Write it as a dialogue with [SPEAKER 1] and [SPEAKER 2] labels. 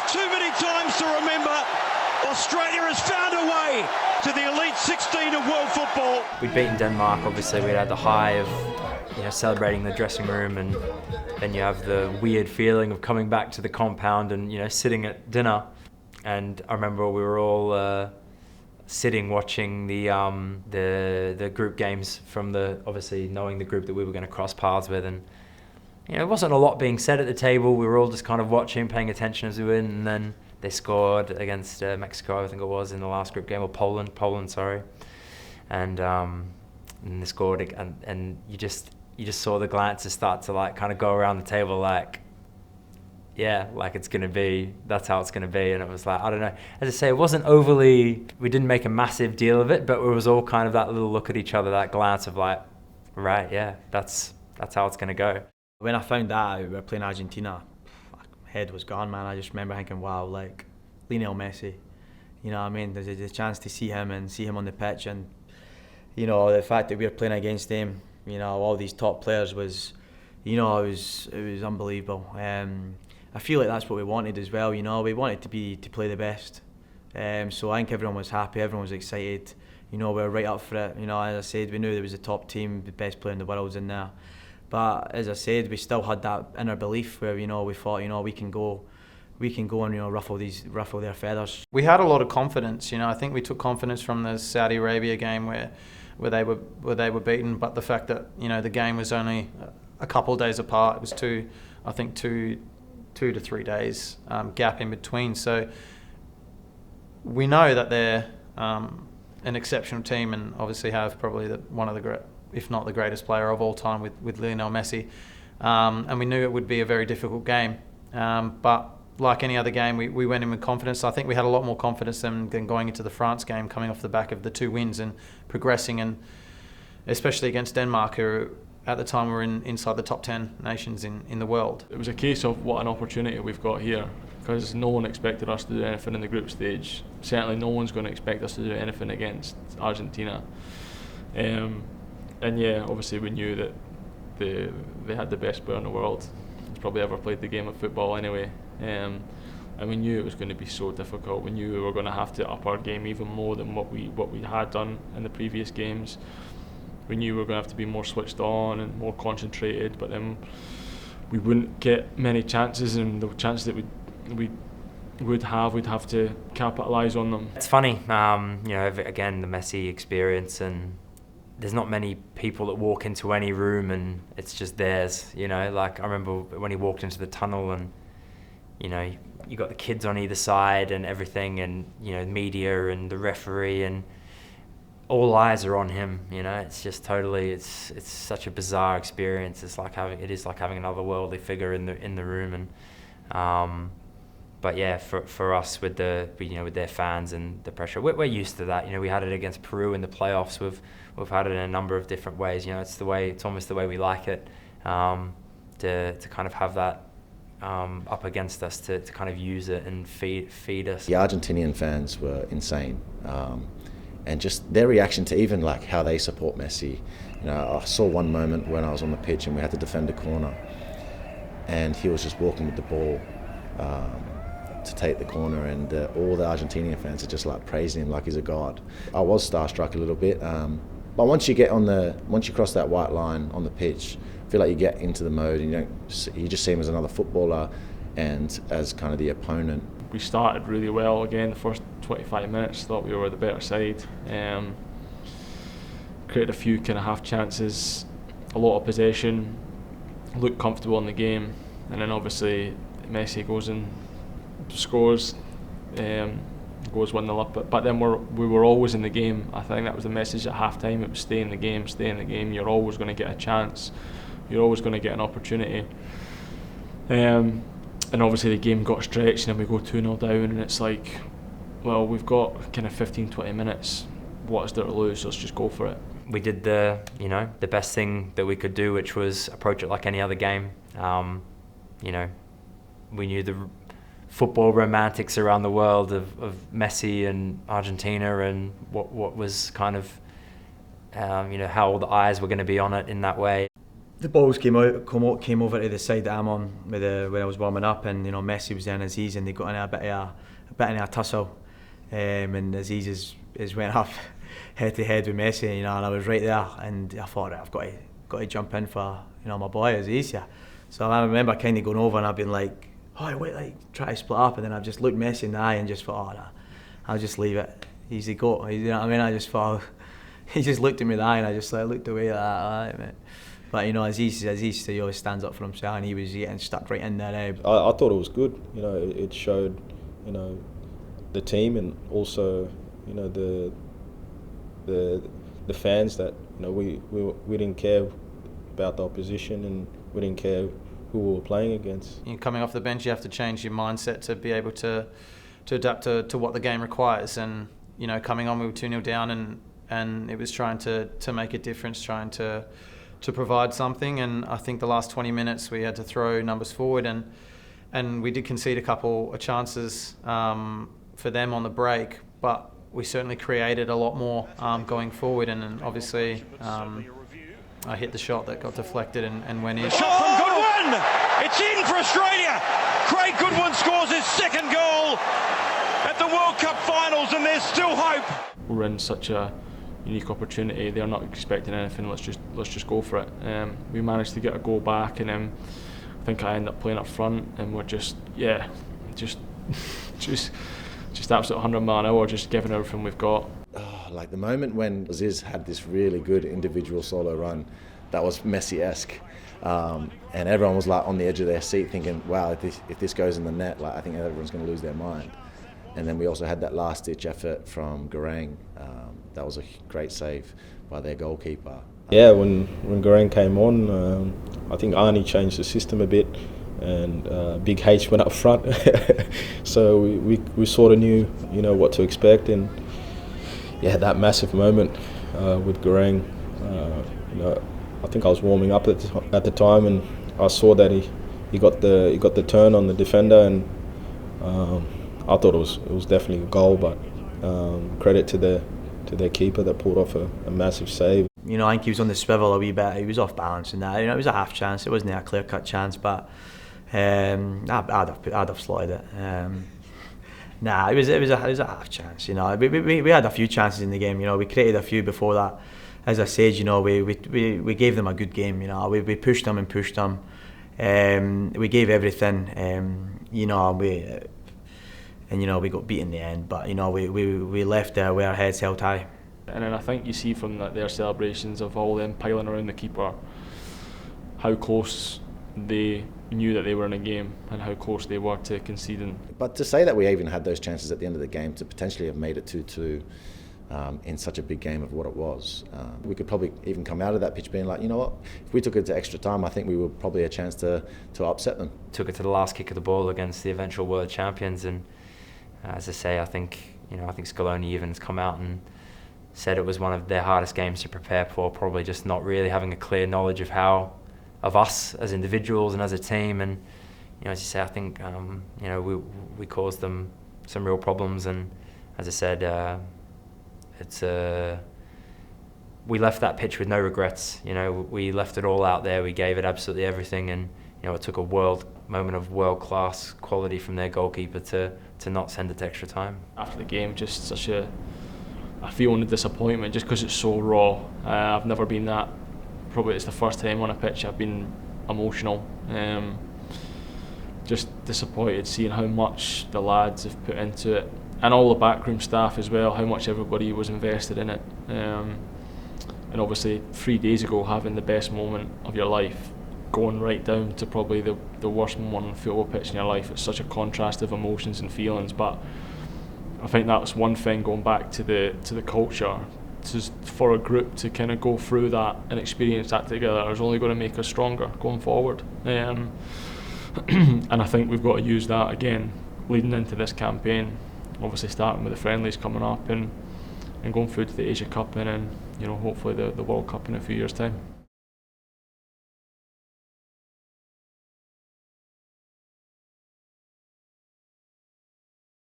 [SPEAKER 1] too many times to remember. Australia has found a way to the elite 16 of world football.
[SPEAKER 2] We'd beaten Denmark, obviously we'd had the high of celebrating the dressing room, and then you have the weird feeling of coming back to the compound and sitting at dinner. And I remember we were all sitting watching the group games from obviously knowing the group that we were going to cross paths with, and it wasn't a lot being said at the table. We were all just kind of watching, paying attention as we went, and then they scored against Mexico, I think it was, in the last group game, or Poland, sorry. And they scored, and you just saw the glances start to kind of go around the table it's gonna be, that's how it's gonna be. And it was I don't know, as I say, it wasn't overly, we didn't make a massive deal of it, but it was all kind of that little look at each other, that glance of right, yeah, that's how it's gonna go.
[SPEAKER 3] When I found out we were playing Argentina, my head was gone, man. I just remember thinking, wow, Lionel Messi, you know what I mean? There's a chance to see him on the pitch, and the fact that we were playing against him, all these top players was, it was unbelievable. I feel like that's what we wanted as well. We wanted to play the best. So I think everyone was happy, everyone was excited. We were right up for it. As I said, we knew there was a top team, the best player in the world's in there. But as I said, we still had that inner belief where we thought we can go and ruffle their feathers.
[SPEAKER 4] We had a lot of confidence. I think we took confidence from the Saudi Arabia game where they were beaten. But the fact that the game was only a couple of days apart, it was two to 3 days gap in between. So we know that they're an exceptional team, and obviously have probably one of the great, if not the greatest player of all time with Lionel Messi. And we knew it would be a very difficult game. But like any other game, we went in with confidence. I think we had a lot more confidence than going into the France game, coming off the back of the 2 wins and progressing, and especially against Denmark, who at the time were inside the top 10 nations in the world.
[SPEAKER 5] It was a case of what an opportunity we've got here, because no one expected us to do anything in the group stage. Certainly no one's going to expect us to do anything against Argentina. And yeah, obviously we knew that they had the best player in the world. He's probably ever played the game of football anyway. And we knew it was going to be so difficult. We knew we were going to have to up our game even more than what we had done in the previous games. We knew we were going to have to be more switched on and more concentrated, but then we wouldn't get many chances, and the chances that we'd have to capitalise on them.
[SPEAKER 2] It's funny, again, the Messi experience, and there's not many people that walk into any room and it's just theirs, I remember when he walked into the tunnel, and you got the kids on either side and everything, and media and the referee, and all eyes are on him. It's just totally, it's such a bizarre experience. It is like having another worldly figure in the room. And but yeah, for us with with their fans and the pressure, we're used to that. We had it against Peru in the playoffs. We've had it in a number of different ways. It's almost the way we like it, to kind of have that up against us, to kind of use it and feed us.
[SPEAKER 6] The Argentinian fans were insane. And just their reaction to even how they support Messi. I saw one moment when I was on the pitch and we had to defend a corner, and he was just walking with the ball to take the corner, and all the Argentinian fans are just praising him like he's a god. I was starstruck a little bit, but once you cross that white line on the pitch, I feel like you get into the mode, and you just see him as another footballer and as kind of the opponent.
[SPEAKER 5] We started really well again. The first 25 minutes, thought we were the better side. Created a few kind of half chances, a lot of possession, looked comfortable in the game, and then obviously Messi goes and scores, goes 1-0 up. But then we were always in the game. I think that was the message at half time. It was stay in the game, stay in the game. You're always going to get a chance. You're always going to get an opportunity. And obviously the game got stretched, and then we go 2-0 down, and it's well, we've got kind of 15-20 minutes. What is there to lose? Let's just go for it.
[SPEAKER 2] We did the best thing that we could do, which was approach it like any other game. We knew the football romantics around the world of Messi and Argentina, and what was kind of how all the eyes were going to be on it in that way.
[SPEAKER 3] the balls came over to the side that I'm on when I was warming up, and Messi was there and ''𝐲𝐿𝐤𝐤, and they got in a bit of a tussle, and ''𝐲𝐿𝐤𝐤 is went up head to head with Messi, and I was right there, and I thought, I've got to jump in for my boy ''𝐲𝐤𝐤. So I remember kind of going over, and I've been like, oh wait, try to split up, and then I've just looked Messi in the eye and just thought, nah, I'll just leave it. He's the GOAT. You know what I mean? I just thought he just looked at me in the eye, and I just looked away like that. All right, mate. But ''𝐲𝐿𝐤𝐤, he always stands up for himself, and he was getting stuck right in there.
[SPEAKER 7] I thought it was good. It showed, the team, and also, the fans that we didn't care about the opposition, and we didn't care who we were playing against.
[SPEAKER 4] Coming off the bench, you have to change your mindset to be able to adapt to what the game requires. And coming on, we were 2-0 down, and it was trying to make a difference, trying to provide something. And I think the last 20 minutes we had to throw numbers forward, and we did concede a couple of chances for them on the break, but we certainly created a lot more going forward. And then obviously I hit the shot that got deflected and went in.
[SPEAKER 1] The shot from Goodwin! It's in for Australia! Craig Goodwin scores his second goal at the World Cup finals, and there's still hope.
[SPEAKER 5] We're in such a unique opportunity. They're not expecting anything. Let's just go for it. We managed to get a goal back, and I think I ended up playing up front, and we're just absolute 100 mile an hour, just giving everything we've got.
[SPEAKER 6] Like the moment when 𝐧𝐿𝐤𝐤 had this really good individual solo run, that was Messi-esque, and everyone was like on the edge of their seat, thinking, "Wow, if this goes in the net, like I think everyone's going to lose their mind." And then we also had that last-ditch effort from 𝐥𝐤𝐤𝐤. That was a great save by their goalkeeper.
[SPEAKER 7] Yeah, when 𝐥𝐤𝐤𝐤 came on, I think Arnie changed the system a bit, and Big H went up front. So we sort of knew, what to expect, and yeah, that massive moment with 𝐥𝐤𝐤𝐤. I think I was warming up at the time, and I saw that he got the turn on the defender, and I thought it was definitely a goal, but credit to their keeper that pulled off a massive save.
[SPEAKER 3] I think he was on the swivel a wee bit. He was off balance, and that. It was a half chance. It wasn't a clear-cut chance, but I'd have slotted it. Nah, it was a half chance. We had a few chances in the game. We created a few before that. As I said, we gave them a good game. We pushed them and pushed them. We gave everything. We got beat in the end. But we left there with our heads held high.
[SPEAKER 5] And then I think you see from their celebrations of all them piling around the keeper, how close they knew that they were in a game and how close they were to conceding.
[SPEAKER 6] But to say that we even had those chances at the end of the game to potentially have made it 2-2 in such a big game of what it was, we could probably even come out of that pitch being like, what, if we took it to extra time, I think we were probably a chance to upset them.
[SPEAKER 2] Took it to the last kick of the ball against the eventual world champions, and as I say, I think 𝐥𝐤𝐤𝐤 even has come out and said it was one of their hardest games to prepare for, probably just not really having a clear knowledge of us as individuals and as a team. And as you say, I think we caused them some real problems, and as I said, we left that pitch with no regrets. We left it all out there. We gave it absolutely everything, and it took a moment of world-class quality from their goalkeeper to not send it to extra time.
[SPEAKER 5] After the game, just such a feeling of disappointment, just because it's so raw. I've never been that. Probably it's the first time on a pitch I've been emotional. Just disappointed seeing how much the lads have put into it, and all the backroom staff as well, how much everybody was invested in it. And obviously 3 days ago, having the best moment of your life, going right down to probably the worst moment on a football pitch in your life. It's such a contrast of emotions and feelings, but I think that was one thing, going back to the culture, for a group to kind of go through that and experience that together is only going to make us stronger going forward. And I think we've got to use that again leading into this campaign, obviously starting with the friendlies coming up and going through to the Asia Cup, and then hopefully the World Cup in a few years' time.